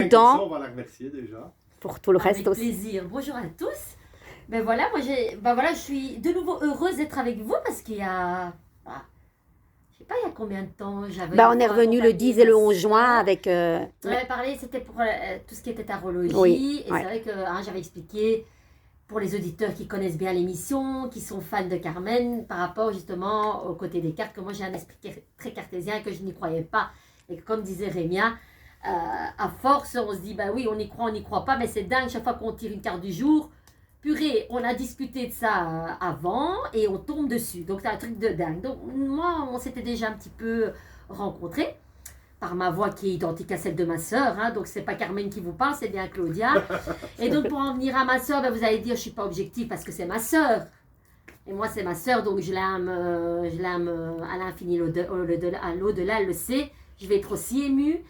dedans. Ça, on va la remercier déjà. Pour tout le reste Avec aussi. plaisir. Bonjour à tous. Ben voilà, je suis de nouveau heureuse d'être avec vous parce qu'il y a, je sais pas, il y a combien de temps j'avais. On est revenu le 10 et le 11 juin avec... On avait parlé, c'était pour tout ce qui était tarologie. Oui, Et ouais. c'est vrai que j'avais expliqué pour les auditeurs qui connaissent bien l'émission, qui sont fans de Carmen, par rapport justement au côté des cartes, que moi j'ai un esprit très cartésien et que je n'y croyais pas. Et que, comme disait Rémia, à force, on se dit, bah oui, on n'y croit pas, mais c'est dingue, chaque fois qu'on tire une carte du jour, purée, on a discuté de ça avant et on tombe dessus. Donc c'est un truc de dingue. Donc moi, on s'était déjà un petit peu rencontrés par ma voix qui est identique à celle de ma sœur. Hein, donc c'est pas Carmen qui vous parle, c'est bien Claudia. Et donc pour en venir à ma sœur, ben, vous allez dire, je suis pas objective parce que c'est ma sœur. Et moi, c'est ma sœur, donc je l'aime à l'infini, à l'au-delà, elle le sait. Je vais être aussi émue.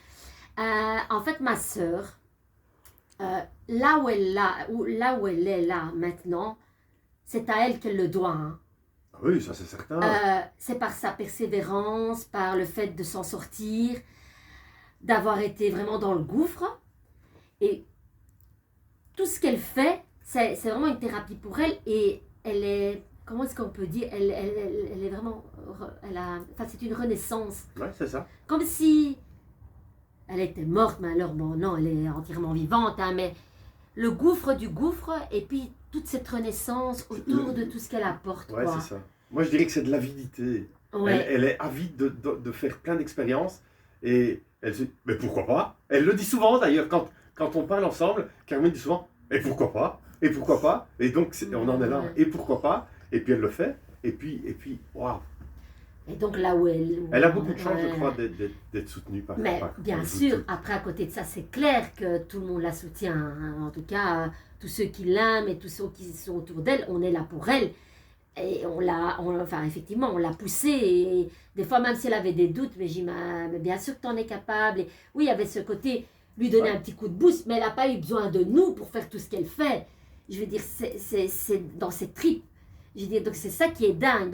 En fait, ma sœur, là où elle est là maintenant, c'est à elle qu'elle le doit. Hein. Oui, ça c'est certain. C'est par sa persévérance, par le fait de s'en sortir, d'avoir été vraiment dans le gouffre. Et tout ce qu'elle fait, c'est vraiment une thérapie pour elle. Et elle est, comment est-ce qu'on peut dire, elle est vraiment, c'est une renaissance. Ouais, c'est ça. Comme si elle était morte, mais alors, bon, non, elle est entièrement vivante, hein, mais le gouffre du gouffre, et puis toute cette renaissance autour de tout ce qu'elle apporte. Ouais, quoi. c'est ça. Moi, je dirais que c'est de l'avidité. Ouais. Elle est avide de faire plein d'expériences et elle se dit, mais pourquoi pas? Elle le dit souvent d'ailleurs, quand on parle ensemble, Carmen dit souvent, et pourquoi pas? Et pourquoi pas? Et donc, on en est là, Ouais. et pourquoi pas? Et puis elle le fait, et puis waouh! Et donc là où elle... Elle a beaucoup de chance, je crois, d'être soutenue par Mais par bien vous sûr, tous. après à côté de ça, c'est clair que tout le monde la soutient. Hein. En tout cas, tous ceux qui l'aiment et tous ceux qui sont autour d'elle, on est là pour elle. Et enfin effectivement, on l'a poussée. Et des fois, même si elle avait des doutes, mais j'ai dit, mais bien sûr que tu en es capable. Et oui, il y avait ce côté, lui donner un petit coup de boost, mais elle n'a pas eu besoin de nous pour faire tout ce qu'elle fait. Je veux dire, c'est dans ses tripes. Je veux dire, donc c'est ça qui est dingue.